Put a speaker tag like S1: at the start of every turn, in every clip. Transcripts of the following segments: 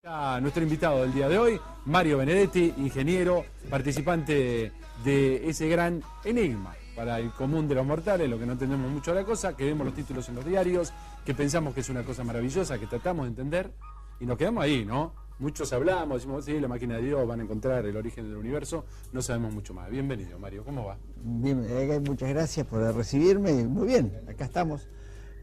S1: A nuestro invitado del día de hoy, Mario Benedetti, ingeniero, participante de ese gran enigma para el común de los mortales, lo que no entendemos mucho de la cosa, que vemos los títulos en los diarios, que pensamos que es una cosa maravillosa, que tratamos de entender, y nos quedamos ahí, ¿no? Muchos hablamos, decimos, sí, la máquina de Dios, van a encontrar el origen del universo, no sabemos mucho más. Bienvenido, Mario, ¿cómo va?
S2: Bien, muchas gracias por recibirme, muy bien, acá estamos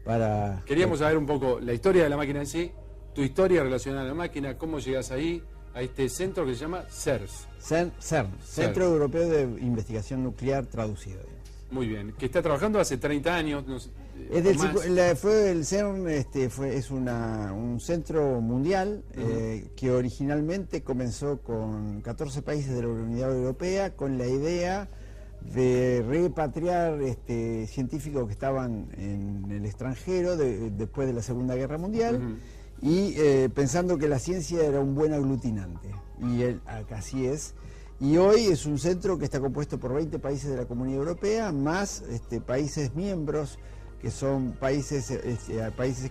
S2: para...
S1: Queríamos saber un poco la historia de la máquina en sí, tu historia relacionada a la máquina, cómo llegas ahí, a este centro que se llama CERS.
S2: CERN, Centro Europeo de Investigación Nuclear traducido.
S1: Muy bien, que está trabajando hace 30 años, no sé,
S2: fue el CERN, es un centro mundial que originalmente comenzó con 14 países de la Unión Europea con la idea de repatriar científicos que estaban en el extranjero después de la Segunda Guerra Mundial. Y pensando que la ciencia era un buen aglutinante, y así es. Y hoy es un centro que está compuesto por 20 países de la Comunidad Europea, más países miembros, que son países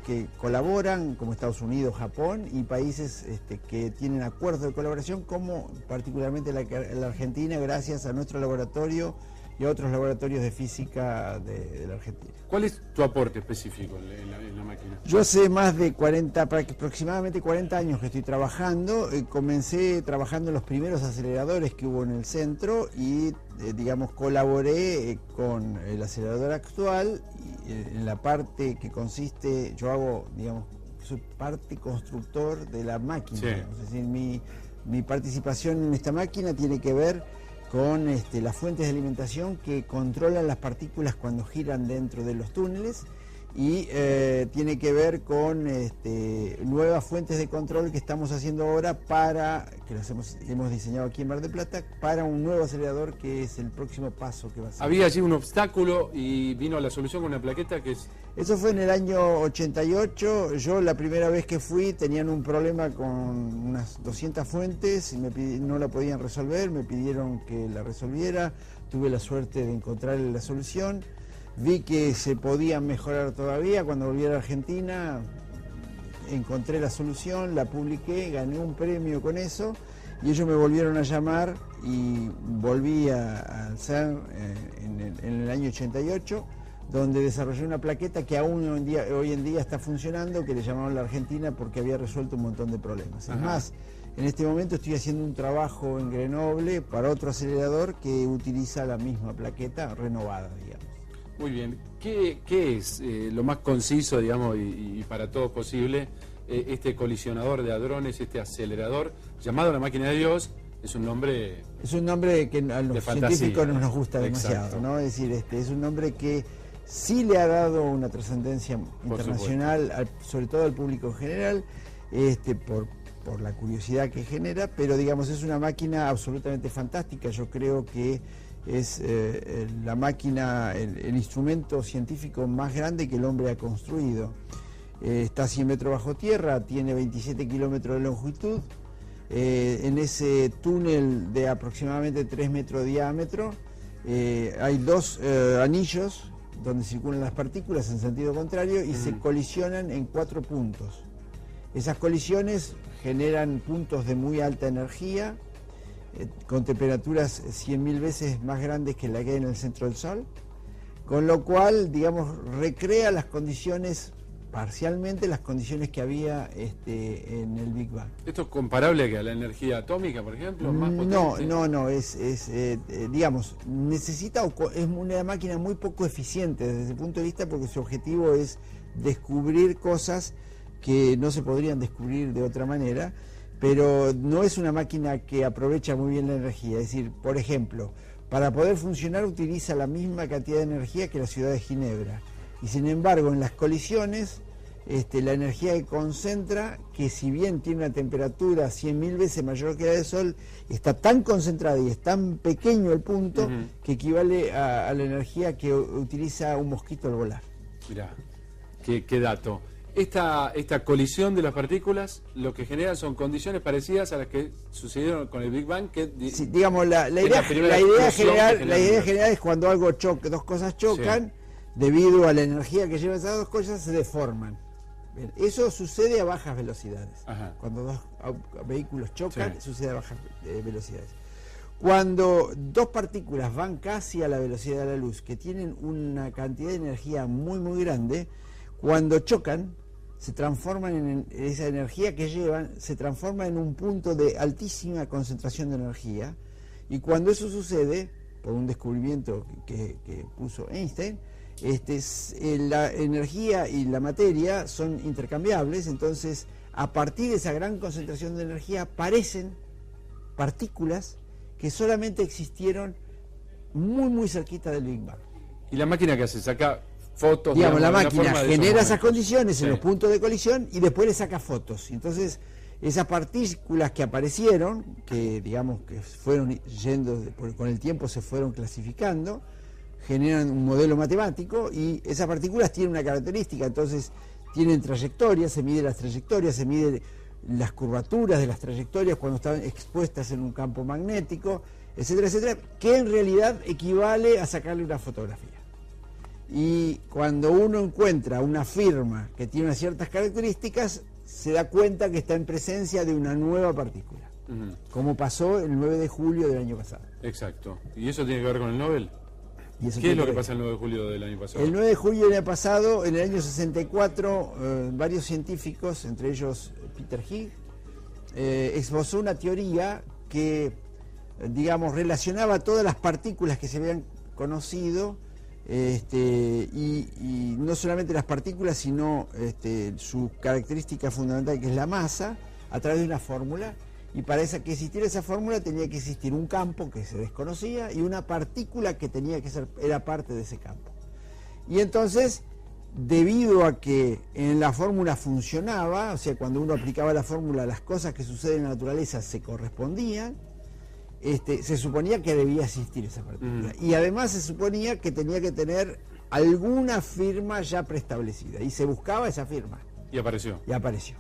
S2: que colaboran, como Estados Unidos, Japón, y países que tienen acuerdos de colaboración, como particularmente la Argentina, gracias a nuestro laboratorio y a otros laboratorios de física de la Argentina.
S1: ¿Cuál es tu aporte específico en la máquina?
S2: Yo hace más de aproximadamente 40 años que estoy trabajando. Comencé trabajando en los primeros aceleradores que hubo en el centro y, digamos, colaboré con el acelerador actual en la parte que consiste, yo hago, digamos, soy parte constructor de la máquina. Sí. Es decir, mi participación en esta máquina tiene que ver con las fuentes de alimentación que controlan las partículas cuando giran dentro de los túneles, y tiene que ver con nuevas fuentes de control que estamos haciendo ahora que las hemos diseñado aquí en Mar del Plata, para un nuevo acelerador que es el próximo paso que va a ser.
S1: Había allí un obstáculo y vino la solución con una plaqueta que es...
S2: Eso fue en el año 88, yo la primera vez que fui tenían un problema con unas 200 fuentes y no la podían resolver, me pidieron que la resolviera, tuve la suerte de encontrar la solución, vi que se podía mejorar todavía, cuando volví a la Argentina encontré la solución, la publiqué, gané un premio con eso y ellos me volvieron a llamar y volví al CERN en el año 88, donde desarrollé una plaqueta que aún hoy en día está funcionando, que le llamaron la Argentina porque había resuelto un montón de problemas. Es más, en este momento estoy haciendo un trabajo en Grenoble para otro acelerador que utiliza la misma plaqueta renovada, digamos.
S1: Muy bien. ¿Qué es lo más conciso, digamos, y para todos posible, este colisionador de hadrones, este acelerador, llamado la máquina de Dios? Es un nombre...
S2: Es un nombre que a los científicos no nos gusta demasiado,
S1: exacto,
S2: ¿no? Es decir, es un nombre que sí le ha dado una trascendencia internacional, sobre todo al público en general, por la curiosidad que genera, pero digamos es una máquina absolutamente fantástica. Yo creo que es la máquina, el instrumento científico más grande que el hombre ha construido. Está a 100 metros bajo tierra, tiene 27 kilómetros de longitud, en ese túnel de aproximadamente 3 metros de diámetro hay dos anillos donde circulan las partículas en sentido contrario y se colisionan en 4 puntos. Esas colisiones generan puntos de muy alta energía, con temperaturas 100.000 veces más grandes que la que hay en el centro del Sol, con lo cual, digamos, recrea las condiciones, parcialmente las condiciones que había en el Big Bang.
S1: ¿Esto es comparable a la energía atómica, por ejemplo? ¿Más potente?
S2: No, digamos, es una máquina muy poco eficiente desde ese punto de vista, porque su objetivo es descubrir cosas que no se podrían descubrir de otra manera, pero no es una máquina que aprovecha muy bien la energía. Es decir, por ejemplo, para poder funcionar utiliza la misma cantidad de energía que la ciudad de Ginebra, y sin embargo en las colisiones la energía que concentra, que si bien tiene una temperatura 100.000 veces mayor que la del Sol, está tan concentrada y es tan pequeño el punto que equivale a la energía que utiliza un mosquito al volar.
S1: Mirá, qué dato. Esta colisión de las partículas lo que genera son condiciones parecidas a las que sucedieron con el Big Bang.
S2: Sí, digamos, la idea general es cuando algo choca, dos cosas chocan, debido a la energía que llevan esas dos cosas, se deforman. Bien, eso sucede a bajas velocidades.
S1: Ajá.
S2: Cuando dos vehículos chocan,
S1: Sí.
S2: sucede a bajas velocidades. Cuando dos partículas van casi a la velocidad de la luz, que tienen una cantidad de energía muy muy grande, cuando chocan, se transforman en esa energía que llevan, se transforma en un punto de altísima concentración de energía, y cuando eso sucede, por un descubrimiento que puso Einstein, la energía y la materia son intercambiables, entonces a partir de esa gran concentración de energía aparecen partículas que solamente existieron muy muy cerquita del Big Bang.
S1: ¿Y la máquina que hace? ¿Saca fotos?
S2: Digamos, la
S1: de
S2: máquina
S1: forma de
S2: genera
S1: esos
S2: esas
S1: momentos?
S2: condiciones en
S1: Sí.
S2: los puntos de colisión y después le saca fotos. Entonces, esas partículas que aparecieron, que digamos que fueron yendo, con el tiempo se fueron clasificando, generan un modelo matemático y esas partículas tienen una característica, entonces tienen trayectorias, se mide las trayectorias, se mide las curvaturas de las trayectorias cuando están expuestas en un campo magnético, etcétera, etcétera, que en realidad equivale a sacarle una fotografía. Y cuando uno encuentra una firma que tiene unas ciertas características, se da cuenta que está en presencia de una nueva partícula, como pasó el 9 de julio del año pasado.
S1: Exacto. ¿Y eso tiene que ver con el Nobel?
S2: Y eso
S1: ¿Qué es lo que
S2: tiene
S1: pasa el 9 de julio del año pasado?
S2: El 9 de julio del año pasado, en el año 64, varios científicos, entre ellos Peter Higgs, esbozó una teoría que, digamos, relacionaba todas las partículas que se habían conocido, y no solamente las partículas, sino su característica fundamental, que es la masa, a través de una fórmula. Y para que existiera esa fórmula tenía que existir un campo que se desconocía y una partícula que era parte de ese campo. Y entonces, debido a que en la fórmula funcionaba, o sea, cuando uno aplicaba la fórmula, las cosas que suceden en la naturaleza se correspondían, se suponía que debía existir esa partícula. Y además se suponía que tenía que tener alguna firma ya preestablecida. Y se buscaba esa firma.
S1: Y apareció.
S2: Y apareció.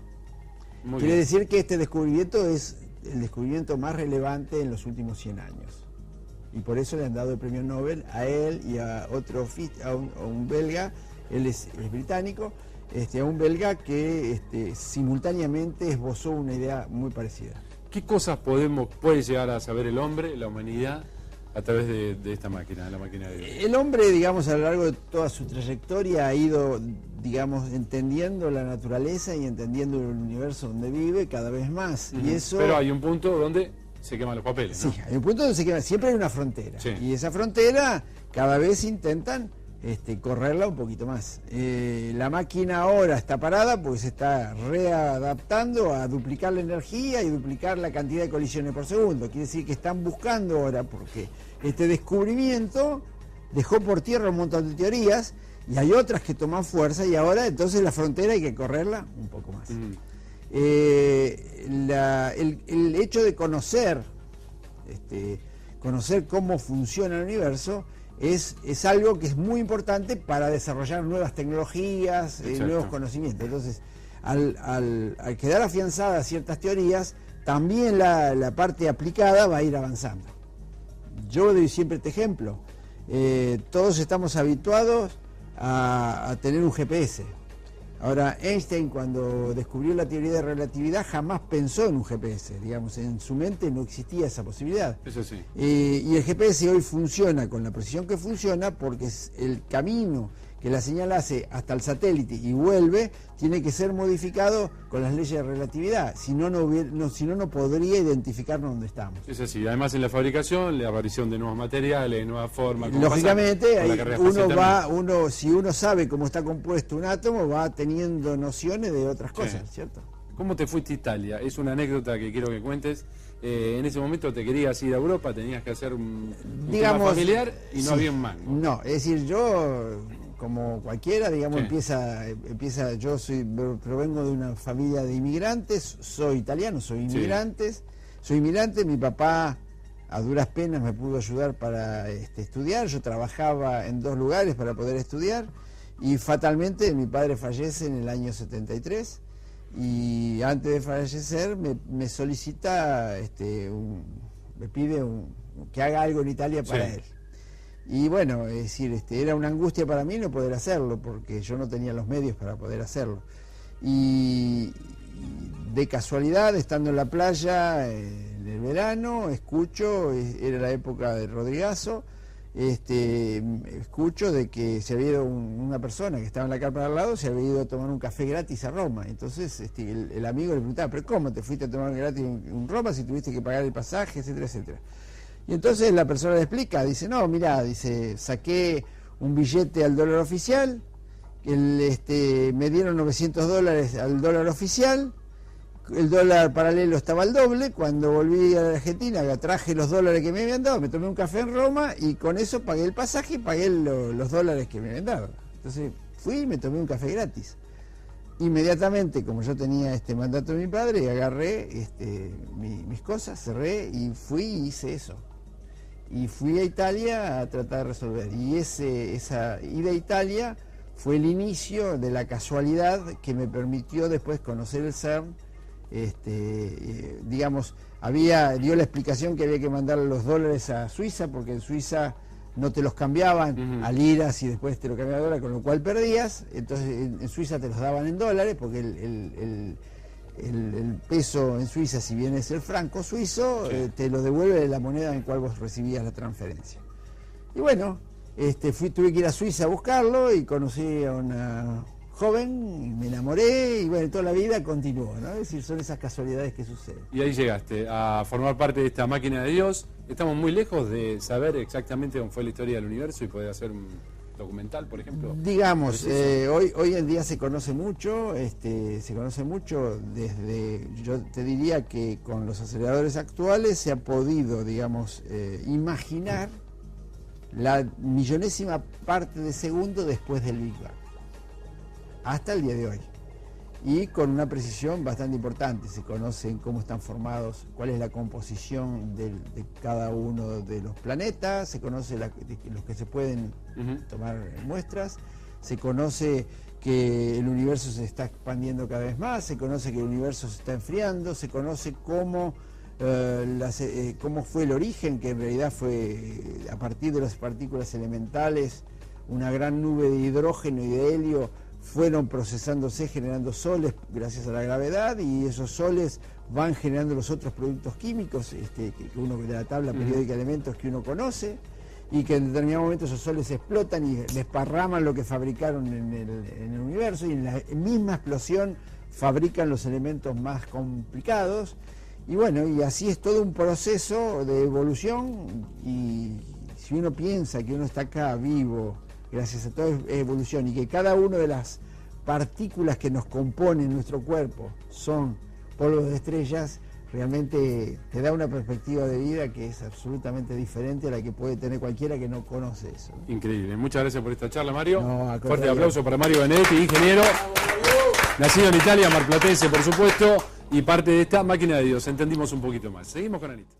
S1: Muy
S2: Quiere
S1: bien.
S2: decir que este descubrimiento es el descubrimiento más relevante en los últimos 100 años. Y por eso le han dado el premio Nobel a él y a otro, a un belga, él es británico, a un belga que simultáneamente esbozó una idea muy parecida.
S1: ¿Qué cosas puede llegar a saber el hombre, la humanidad, a través de esta máquina, de la máquina de Dios?
S2: El hombre, digamos, a lo largo de toda su trayectoria ha ido, digamos, entendiendo la naturaleza y entendiendo el universo donde vive cada vez más. Y eso...
S1: Pero hay un punto donde se queman los papeles, ¿no?
S2: Sí, hay un punto donde se quema, siempre hay una frontera.
S1: Sí.
S2: Y esa frontera cada vez intentan correrla un poquito más. La máquina ahora está parada porque se está readaptando a duplicar la energía y duplicar la cantidad de colisiones por segundo. Quiere decir que están buscando ahora, porque este descubrimiento dejó por tierra un montón de teorías y hay otras que toman fuerza, y ahora entonces la frontera hay que correrla un poco más. El hecho de conocer cómo funciona el universo es algo que es muy importante para desarrollar nuevas tecnologías, nuevos conocimientos. Entonces, al quedar afianzadas ciertas teorías, también la parte aplicada va a ir avanzando. Yo doy siempre este ejemplo. Todos estamos habituados a tener un GPS. Ahora, Einstein, cuando descubrió la teoría de relatividad, jamás pensó en un GPS. Digamos, en su mente no existía esa posibilidad.
S1: Eso sí.
S2: Y el GPS hoy funciona con la precisión que funciona porque el camino que la señal hace hasta el satélite y vuelve tiene que ser modificado con las leyes de relatividad. Si no, no podría identificarnos dónde estamos.
S1: Es así. Además, en la fabricación, la aparición de nuevos materiales, de nuevas formas.
S2: Lógicamente, si uno sabe cómo está compuesto un átomo, va teniendo nociones de otras cosas, ¿cierto?
S1: ¿Cómo te fuiste a Italia? Es una anécdota que quiero que cuentes. En ese momento te querías ir a Europa, tenías que hacer un tema familiar y no había un mango.
S2: No, es decir, yo, como cualquiera, digamos, yo provengo de una familia de inmigrantes, soy italiano, soy inmigrante, mi papá a duras penas me pudo ayudar para estudiar, yo trabajaba en 2 lugares para poder estudiar y fatalmente mi padre fallece en el año 73. Y antes de fallecer me solicita, me pide que haga algo en Italia para él. Y bueno, es decir, era una angustia para mí no poder hacerlo, porque yo no tenía los medios para poder hacerlo. y de casualidad, estando en la playa en el verano, escucho, era la época de Rodrigazo, escucho de que se había ido una persona que estaba en la carpa al lado, se había ido a tomar un café gratis a Roma. Entonces el amigo le preguntaba, ¿pero cómo te fuiste a tomar gratis un Roma si tuviste que pagar el pasaje, etcétera, etcétera? Y entonces la persona le explica, dice, no, mirá, dice, saqué un billete al dólar oficial, me dieron $900 al dólar oficial, el dólar paralelo estaba al doble. Cuando volví a la Argentina traje los dólares que me habían dado, me tomé un café en Roma y con eso pagué el pasaje y pagué los dólares que me habían dado. Entonces fui y me tomé un café gratis. Inmediatamente, como yo tenía este mandato de mi padre, agarré mis cosas, cerré y fui y hice eso. Y fui a Italia a tratar de resolver. Y esa ida a Italia fue el inicio de la casualidad que me permitió después conocer el CERN. Digamos, dio la explicación que había que mandar los dólares a Suiza, porque en Suiza no te los cambiaban a liras y después te lo cambiaban a dólares, con lo cual perdías. Entonces en Suiza te los daban en dólares, porque el peso en Suiza, si bien es el franco suizo, sí, te lo devuelve la moneda en cual vos recibías la transferencia. Y bueno, tuve que ir a Suiza a buscarlo y conocí a una joven, y me enamoré y bueno, toda la vida continuó, ¿no? Es decir, son esas casualidades que suceden.
S1: Y ahí llegaste a formar parte de esta máquina de Dios. Estamos muy lejos de saber exactamente cómo fue la historia del universo y poder hacer un documental, por ejemplo.
S2: Digamos, hoy en día se conoce mucho desde, yo te diría que con los aceleradores actuales se ha podido, digamos, imaginar la millonésima parte de segundo después del Big Bang, hasta el día de hoy, y con una precisión bastante importante. Se conocen cómo están formados, cuál es la composición de cada uno de los planetas, se conoce los que se pueden tomar muestras, se conoce que el universo se está expandiendo cada vez más, se conoce que el universo se está enfriando, se conoce cómo fue el origen, que en realidad fue a partir de las partículas elementales, una gran nube de hidrógeno y de helio fueron procesándose, generando soles gracias a la gravedad, y esos soles van generando los otros productos químicos, que uno de la tabla periódica de elementos que uno conoce, y que en determinado momento esos soles explotan y desparraman lo que fabricaron en el universo, y en la misma explosión fabrican los elementos más complicados. Y bueno, y así es todo un proceso de evolución, y si uno piensa que uno está acá vivo gracias a toda evolución, y que cada una de las partículas que nos componen nuestro cuerpo son polvos de estrellas, realmente te da una perspectiva de vida que es absolutamente diferente a la que puede tener cualquiera que no conoce eso.
S1: Increíble. Muchas gracias por esta charla, Mario.
S2: No,
S1: fuerte aplauso para Mario Benedetti, ingeniero, nacido en Italia, marplatense por supuesto, y parte de esta máquina de Dios. Entendimos un poquito más. Seguimos con Anita.